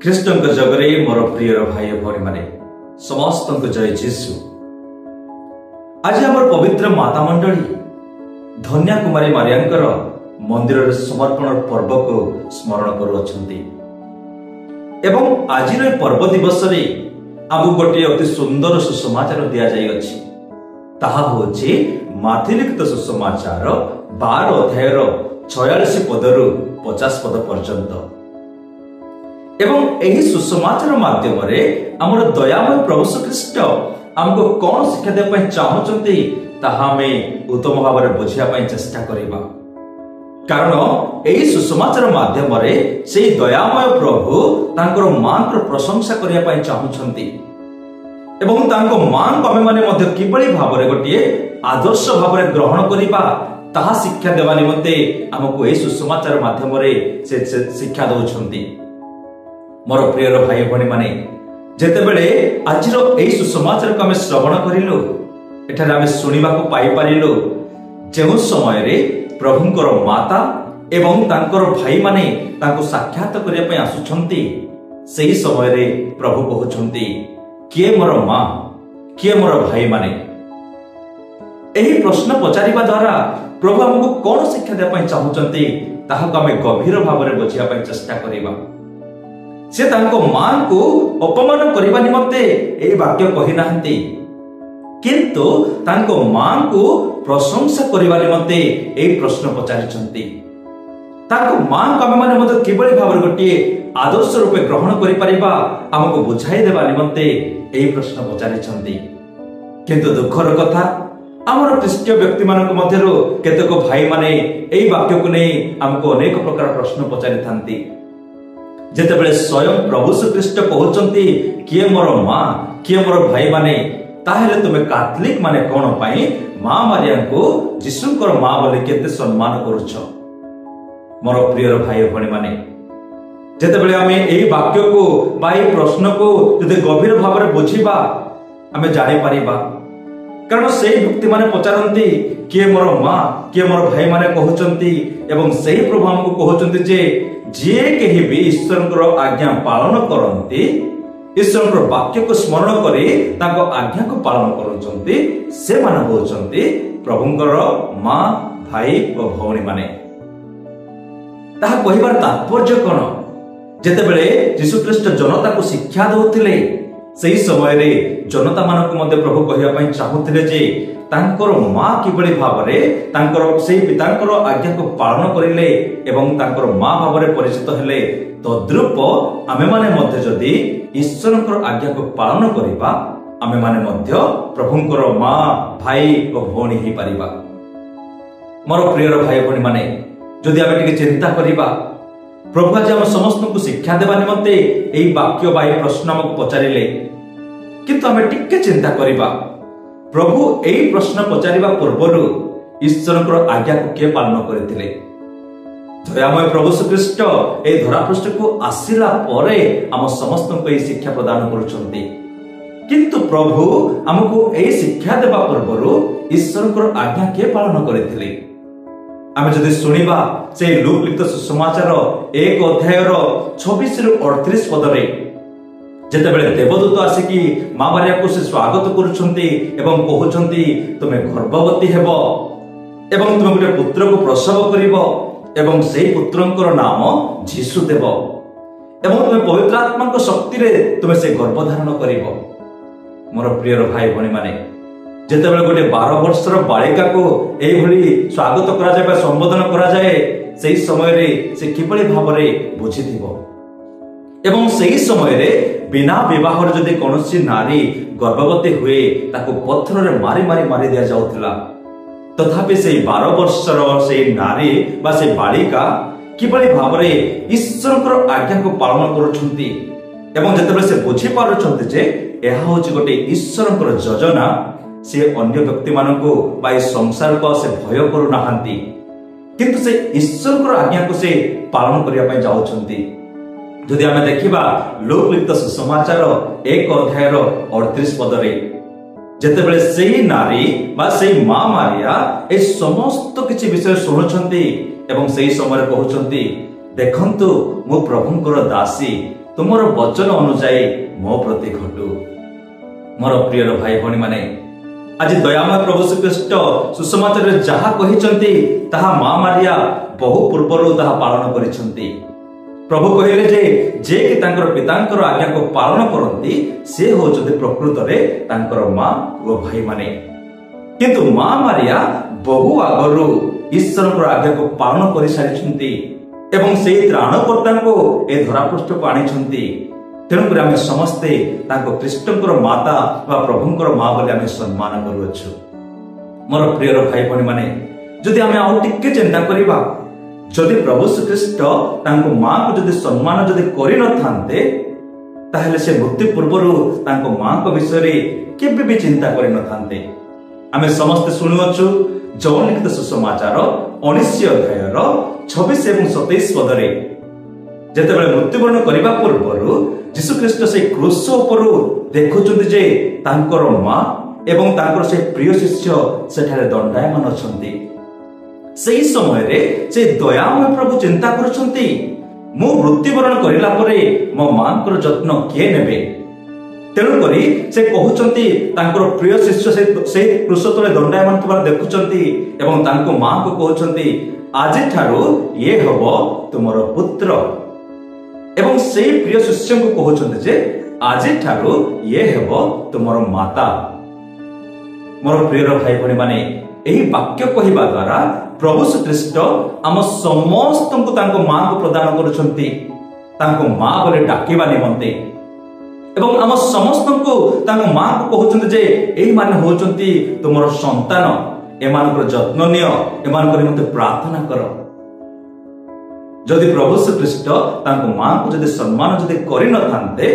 ଖ୍ରୀଷ୍ଟଙ୍କ ଜଗରେ ମୋର ପ୍ରିୟର ଭାଇ ଭଉଣୀ ମାନେ ସମସ୍ତଙ୍କୁ ଜୟ ଯୀଶୁ। ଆଜି ଆମର ପବିତ୍ର ମାତା ମଣ୍ଡଳୀ ଧନ୍ୟା କୁମାରୀ ମାରିଆଙ୍କର ମନ୍ଦିରରେ ସମର୍ପଣ ପର୍ବକୁ ସ୍ମରଣ କରୁଅଛନ୍ତି ଏବଂ ଆଜିର ଏହି ପର୍ବ ଦିବସରେ ଆମକୁ ଗୋଟିଏ ଅତି ସୁନ୍ଦର ସୁସମାଚାର ଦିଆଯାଇଅଛି। ତାହା ହେଉଛି ମାଥି ଲିଖିତ ସୁସମାଚାର 12 ଅଧ୍ୟାୟର 46 ପଦରୁ 50 ପଦ ପର୍ଯ୍ୟନ୍ତ। ଏବଂ ଏହି ସୁସମାଚାର ମାଧ୍ୟମରେ ଆମର ଦୟାମୟ ପ୍ରଭୁ ଖ୍ରୀଷ୍ଟ ଆମକୁ କଣ ଶିକ୍ଷା ଦେବା ପାଇଁ ଚାହୁଁଛନ୍ତି ତାହା ଆମେ ଉତ୍ତମ ଭାବରେ ବୁଝିବା ପାଇଁ ଚେଷ୍ଟା କରିବା। କାରଣ ଏହି ସୁସମାଚାର ମାଧ୍ୟମରେ ସେହି ଦୟାମୟ ପ୍ରଭୁ ତାଙ୍କର ମାଙ୍କର ପ୍ରଶଂସା କରିବା ପାଇଁ ଚାହୁଁଛନ୍ତି ଏବଂ ତାଙ୍କ ମାଙ୍କୁ ଆମେମାନେ ମଧ୍ୟ କିଭଳି ଭାବରେ ଗୋଟିଏ ଆଦର୍ଶ ଭାବରେ ଗ୍ରହଣ କରିବା ତାହା ଶିକ୍ଷା ଦେବା ନିମନ୍ତେ ଆମକୁ ଏହି ସୁସମାଚାର ମାଧ୍ୟମରେ ସେ ଶିକ୍ଷା ଦେଉଛନ୍ତି। ମୋର ପ୍ରିୟର ଭାଇ ଭଉଣୀ ମାନେ, ଯେତେବେଳେ ଆଜିର ଏହି ସୁସମାଚାରକୁ ଆମେ ଶ୍ରବଣ କରିଲୁ, ଏଠାରେ ଆମେ ଶୁଣିବାକୁ ପାଇପାରିଲୁ ଯେଉଁ ସମୟରେ ପ୍ରଭୁଙ୍କର ମାତା ଏବଂ ତାଙ୍କର ଭାଇମାନେ ତାଙ୍କୁ ସାକ୍ଷାତ କରିବା ପାଇଁ ଆସୁଛନ୍ତି, ସେହି ସମୟରେ ପ୍ରଭୁ କହୁଛନ୍ତି, କିଏ ମୋର ମା, କିଏ ମୋର ଭାଇମାନେ? ଏହି ପ୍ରଶ୍ନ ପଚାରିବା ଦ୍ୱାରା ପ୍ରଭୁ ଆମକୁ କଣ ଶିକ୍ଷା ଦେବା ପାଇଁ ଚାହୁଁଛନ୍ତି ତାହାକୁ ଆମେ ଗଭୀର ଭାବରେ ବୁଝିବା ପାଇଁ ଚେଷ୍ଟା କରିବା। ସେ ତାଙ୍କ ମାଙ୍କୁ ଅପମାନ କରିବା ନିମନ୍ତେ ଏହି ବାକ୍ୟ କହିନାହାନ୍ତି, କିନ୍ତୁ ତାଙ୍କ ମାଙ୍କୁ ପ୍ରଶଂସା କରିବା ନିମନ୍ତେ ଏହି ପ୍ରଶ୍ନ ପଚାରିଛନ୍ତି। ତାଙ୍କ ମାଙ୍କୁ ଆମେମାନେ ମଧ୍ୟ କିଭଳି ଭାବରେ ଗୋଟିଏ ଆଦର୍ଶ ରୂପେ ଗ୍ରହଣ କରିପାରିବା ଆମକୁ ବୁଝାଇ ଦେବା ନିମନ୍ତେ ଏହି ପ୍ରଶ୍ନ ପଚାରିଛନ୍ତି। କିନ୍ତୁ ଦୁଃଖର କଥା, ଆମର ଖ୍ରୀଷ୍ଟୀୟ ବ୍ୟକ୍ତିମାନଙ୍କ ମଧ୍ୟରୁ କେତେକ ଭାଇମାନେ ଏହି ବାକ୍ୟକୁ ନେଇ ଆମକୁ ଅନେକ ପ୍ରକାର ପ୍ରଶ୍ନ ପଚାରିଥାନ୍ତି। ଯେତେବେଳେ ସ୍ୱୟଂ ପ୍ରଭୁ ଶ୍ରୀଖ୍ରୀଷ୍ଟ କହୁଛନ୍ତି କିଏ ମୋର ମା, କିଏ ମୋର ଭାଇମାନେ, ତାହେଲେ ତୁମେ କାଥଲିକ ମାନେ କଣ ପାଇଁ ମା ମାରିଆଙ୍କୁ ଯୀଶୁଙ୍କର ମା ବୋଲି କେତେ ସମ୍ମାନ କରୁଛ? ମୋର ପ୍ରିୟର ଭାଇ ଭଉଣୀ ମାନେ, ଯେତେବେଳେ ଆମେ ଏହି ବାକ୍ୟକୁ ବା ଏହି ପ୍ରଶ୍ନକୁ ଯଦି ଗଭୀର ଭାବରେ ବୁଝିବା ଆମେ ଜାଣିପାରିବା। କାରଣ ସେହି ବ୍ୟକ୍ତିମାନେ ପଚାରନ୍ତି କିଏ ମୋର ମା, କିଏ ମୋର ଭାଇମାନେ କହୁଛନ୍ତି ଏବଂ ସେହି ପ୍ରଭୁ ଆମକୁ କହୁଛନ୍ତି ଯେ ଯିଏ କେହି ବି ଈଶ୍ୱରଙ୍କର ଆଜ୍ଞା ପାଳନ କରନ୍ତି, ଈଶ୍ୱରଙ୍କର ବାକ୍ୟକୁ ସ୍ମରଣ କରି ତାଙ୍କ ଆଜ୍ଞାକୁ ପାଳନ କରୁଛନ୍ତି, ସେମାନେ ହେଉଛନ୍ତି ପ୍ରଭୁଙ୍କର ମା, ଭାଇ ଓ ଭଉଣୀମାନେ। ତାହା କହିବାର ତାତ୍ପର୍ଯ୍ୟ କଣ? ଯେତେବେଳେ ଯୀଶୁଖ୍ରୀଷ୍ଟ ଜନତାକୁ ଶିକ୍ଷା ଦେଉଥିଲେ, ସେହି ସମୟରେ ଜନତା ମାନଙ୍କୁ ମଧ୍ୟ ପ୍ରଭୁ କହିବା ପାଇଁ ଚାହୁଁଥିଲେ ଯେ ତାଙ୍କର ମା କିଭଳି ଭାବରେ ତାଙ୍କର ସେହି ପିତାଙ୍କର ଆଜ୍ଞାକୁ ପାଳନ କରିଲେ ଏବଂ ତାଙ୍କର ମା ଭାବରେ ପରିଚିତ ହେଲେ, ତଦ୍ରୂପ ଆମେମାନେ ମଧ୍ୟ ଯଦି ଈଶ୍ୱରଙ୍କର ଆଜ୍ଞାକୁ ପାଳନ କରିବା, ଆମେମାନେ ମଧ୍ୟ ପ୍ରଭୁଙ୍କର ମା, ଭାଇ ଓ ଭଉଣୀ ହେଇପାରିବା। ମୋର ପ୍ରିୟର ଭାଇ ଭଉଣୀ ମାନେ, ଯଦି ଆମେ ଟିକେ ଚିନ୍ତା କରିବା, ପ୍ରଭୁ ଆଜି ଆମ ସମସ୍ତଙ୍କୁ ଶିକ୍ଷା ଦେବା ନିମନ୍ତେ ଏହି ବାକ୍ୟ ବା ଏହି ପ୍ରଶ୍ନ ଆମକୁ ପଚାରିଲେ, କିନ୍ତୁ ଆମେ ଟିକେ ଚିନ୍ତା କରିବା, ପ୍ରଭୁ ଏହି ପ୍ରଶ୍ନ ପଚାରିବା ପୂର୍ବରୁ ଈଶ୍ୱରଙ୍କର ଆଜ୍ଞାକୁ କିଏ ପାଳନ କରିଥିଲେ? ଦୟାମୟ ପ୍ରଭୁ ଶ୍ରୀଖ୍ରୀଷ୍ଟ ଏହି ଧରାପୃଷ୍ଠକୁ ଆସିଲା ପରେ ଆମ ସମସ୍ତଙ୍କୁ ଏହି ଶିକ୍ଷା ପ୍ରଦାନ କରୁଛନ୍ତି। କିନ୍ତୁ ପ୍ରଭୁ ଆମକୁ ଏହି ଶିକ୍ଷା ଦେବା ପୂର୍ବରୁ ଈଶ୍ୱରଙ୍କର ଆଜ୍ଞା କିଏ ପାଳନ କରିଥିଲେ? ଆମେ ଯଦି ଶୁଣିବା ସେହି ଲୁକ୍ ଲିଖିତ ସୁସମାଚାର 1 ଅଧ୍ୟାୟର 26ରୁ 38 ପଦରେ, ଯେତେବେଳେ ଦେବଦୂତ ଆସିକି ମା ମାରିଆକୁ ସେ ସ୍ୱାଗତ କରୁଛନ୍ତି ଏବଂ କହୁଛନ୍ତି ତୁମେ ଗର୍ଭବତୀ ହେବ ଏବଂ ତୁମେ ଗୋଟେ ପୁତ୍ରକୁ ପ୍ରସବ କରିବ ଏବଂ ସେହି ପୁତ୍ରଙ୍କର ନାମ ଯୀଶୁ ଦେବ ଏବଂ ତୁମେ ପବିତ୍ର ଆତ୍ମାଙ୍କ ଶକ୍ତିରେ ତୁମେ ସେ ଗର୍ଭଧାରଣ କରିବ। ମୋର ପ୍ରିୟର ଭାଇ ଭଉଣୀ ମାନେ, ଯେତେବେଳେ ଗୋଟେ 12 ବର୍ଷର ବାଳିକାକୁ ଏଇଭଳି ସ୍ୱାଗତ କରାଯାଏ ବା ସମ୍ବୋଧନ କରାଯାଏ, ସେହି ସମୟରେ ସେ କିଭଳି ଭାବରେ ବୁଝିଥିବ ଏବଂ ସେହି ସମୟରେ ବିନା ବିବାହରେ ଯଦି କୌଣସି ନାରୀ ଗର୍ଭବତୀ ହୁଏ ତାକୁ ପଥରରେ ମାରି ମାରି ମାରି ଦିଆଯାଉଥିଲା। ତଥାପି ସେହି 12 ବର୍ଷର ସେହି ନାରୀ ବା ସେହି ବାଳିକା କିଭଳି ଭାବରେ ଈଶ୍ୱରଙ୍କର ଆଜ୍ଞାକୁ ପାଳନ କରୁଛନ୍ତି ଏବଂ ଯେତେବେଳେ ସେ ବୁଝିପାରୁଛନ୍ତି ଯେ ଏହା ହେଉଛି ଗୋଟେ ଈଶ୍ୱରଙ୍କର ଯୋଜନା, ସେ ଅନ୍ୟ ବ୍ୟକ୍ତିମାନଙ୍କୁ ବା ଏହି ସଂସାରକୁ ସେ ଭୟ କରୁନାହାନ୍ତି, କିନ୍ତୁ ସେ ଈଶ୍ୱରଙ୍କର ଆଜ୍ଞାକୁ ସେ ପାଳନ କରିବା ପାଇଁ ଯାଉଛନ୍ତି। ଯଦି ଆମେ ଦେଖିବା ଲୁକ୍ ଲିଖିତ ସୁସମାଚାର 1 ଅଧ୍ୟାୟର 38 ପଦରେ, ଯେତେବେଳେ ସେହି ନାରୀ ବା ସେହି ମା ମାରିଆ ଏହି ସମସ୍ତ କିଛି ବିଷୟ ଶୁଣୁଛନ୍ତି ଏବଂ ସେହି ସମୟରେ କହୁଛନ୍ତି देखंतु मो प्रभुंकर दासी तुमर वचन अनुसार मो प्रति घटू। मोर प्रिय भाई भौणी माने आज दयामय प्रभु श्रीकृष्ण सुसमाचार जहा कहिसंती ताहा मां मारिया बहु पूर्वरु ताहा पालन करिसंती। प्रभु कहले जे कि तांकर पितांकर आज्ञा को पालन करंती से होचते प्रकृत रे तांकर मां ओ भाई माने। किंतु मां मारिया बहु आगरु ईश्वर आज्ञा को पालन करि सारिसंती एवं से त्राणकर्ता को ए धरापृष्ठ को आनिसंती। तेणुकर आम समस्ते कृष्णकर माता वा प्रभुंकर माँ बोले आम सम्मान करुअछु। मोर प्रिय भाई भौणी माने जदि आम आउ टिके चिंता करिबा जदि प्रभु श्रीकृष्ण तांको माँ को जदि सम्मान जदि करि न थांते ताहेले से मृत्यु पूर्वरु तांको माँ को विषय रे केबे भी चिंता करि न थांते। आम समस्ते सुनुअछु जौन लिखित सुसमाचार 19 अध्यायर 26 एवं 27 पदरे जेतेबेले मृत्युवरण करिबा पूर्वरु यीशुख्रीष्ट से क्रूस उपरु देखुचंती जे तांकर मां एवं तांकर से प्रिय शिष्य सेठारे दंडायमान अछंती। सेही समय रे से दयामय प्रभु चिंता करूछंती मु मृत्युवरण करिला परे मो मांकर जत्न किए नेबे। तेणु करी से कहउछंती तांकर प्रिय शिष्य से क्रूस तले दंडायमान तबा देखुचंती एवं तांको मां को कहउछंती आजि ठारो ये हबो तुमरो पुत्र एवं से प्रिय शिष्य को कहउछंती जे आजि ठारो ये हेबो तुमरो माता। मोर प्रिय भाई भौणी माने एही वाक्य कहिबा द्वारा प्रभु श्रीकृष्ण आम समस्त को तांको मां को प्रदान करूछंती तांको मां बोले डाकिबा निमंते एवं आम समस्त को तांको मां को कहउछंती जे एही माने होचंती तुमरो संतान एमानकर जत्न नियो एमानकर निमंते प्रार्थना करो। जदि प्रभु श्रीकृष्ण तांको मां को जदि सम्मान जदि करि न थांते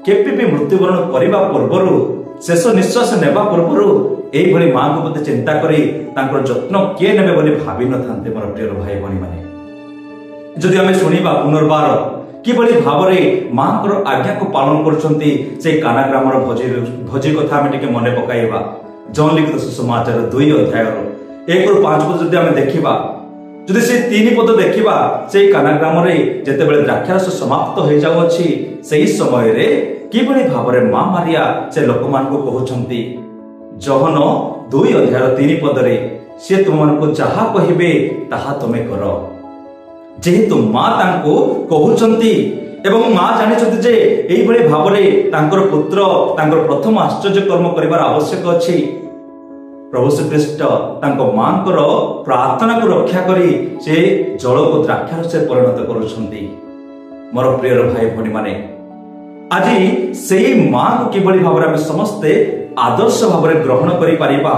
केपे भी मृत्युवरण करिबा पूर्वरु शेष निश्वास नेबा पूर्वरु एई भली मां को प्रति चिंता करी तांकर जत्न किए नेबे बोली भाबी न थांते। मोर प्रिय भाई भौणी माने जदि आमे सुनिबा पुनर्बार किबळी भाबरे मांकर आज्ञा को पालन करछंती से काना ग्रामर भोजी कथा आमे टिके मने पकाइबा। जौन लिखित सुसमाचार 2 अध्याय 1 ରୁ 5 पद जदि आमे देखिबा जदि से 3 पद देखिबा से काना ग्राम रे जेतेबेले द्राक्षारस समाप्त हो जाउ अछि सेही समय रे किबळी भाबरे मां मारिया से लोकमान को कहउछंती जहन 2 अध्याय 3 पद रे से तुमन को जहा कहिबे ताहा तमे करो। जेहेतु मां तांको कहउछंती एवं मां जानिछंती जे एई भली भाबरे तांकर पुत्र तांकर प्रथम आश्चर्य कर्म करिवार आवश्यक अछि। प्रभु श्रीकृष्ण तांको मांकर प्रार्थना को रक्षा करी से जल को द्राक्षारस से परिणत करूछंती। मोर प्रिय भाई भौणी माने आज सेही मां को किबळी भाबरे हम समस्ते आदर्श भाबरे ग्रहण करि परिबा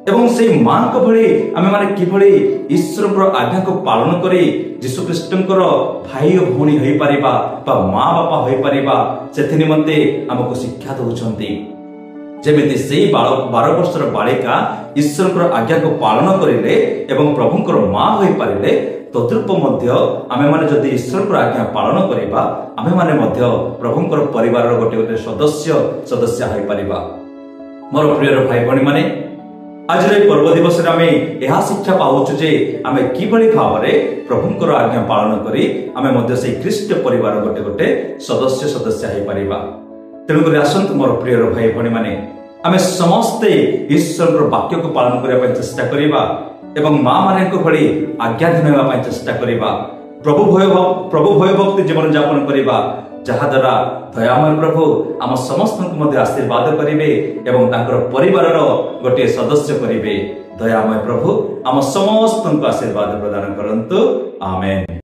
एवं से मां को भली आमे माने किबळी ईश्वर आज्ञा को पालन करी यीशु ख्रीष्टंकर भाई और भौणी होई परिबा बा मां बापा होई परिबा सेथि निमंते हमको शिक्षा दउछंती। जेमिति सेही 12 वर्षर बालिका ईश्वर आज्ञा को पालन करिले एवं प्रभुंकर मां होई परिले तद्रूप मध्य आमे माने जदि ईश्वर आज्ञा पालन करिबा आमे माने मध्य प्रभुंकर परिवार रो गोटे गोटे सदस्य होई परिबा। मोर प्रिय भाई भौणी माने आज रे पर्व दिवस रे आमे एहा शिक्षा पाउछु जे आमे किबळी भावरे प्रभुंकर आज्ञा पालन करी आमे मध्य से ख्रीष्ट परिवार गोटे गोटे सदस्य होई परिबा। तेणु करी आसंतु मोर प्रिय भाई भौणी माने आमे समस्ते ईश्वर वाक्य को पालन करिया चेष्टा करिबा एवं मां माने को भली आज्ञाधीन होबा पय चेष्टा करिबा। प्रभु भय भक्ति जीवन यापन करिबा जहा द्वारा दयामय प्रभु आम समस्त को मध्य आशीर्वाद करिवे एवं तांकर परिवार रो गोटे सदस्य करिवे। दयामय प्रभु आम समस्त को आशीर्वाद प्रदान करंतु। आमेन।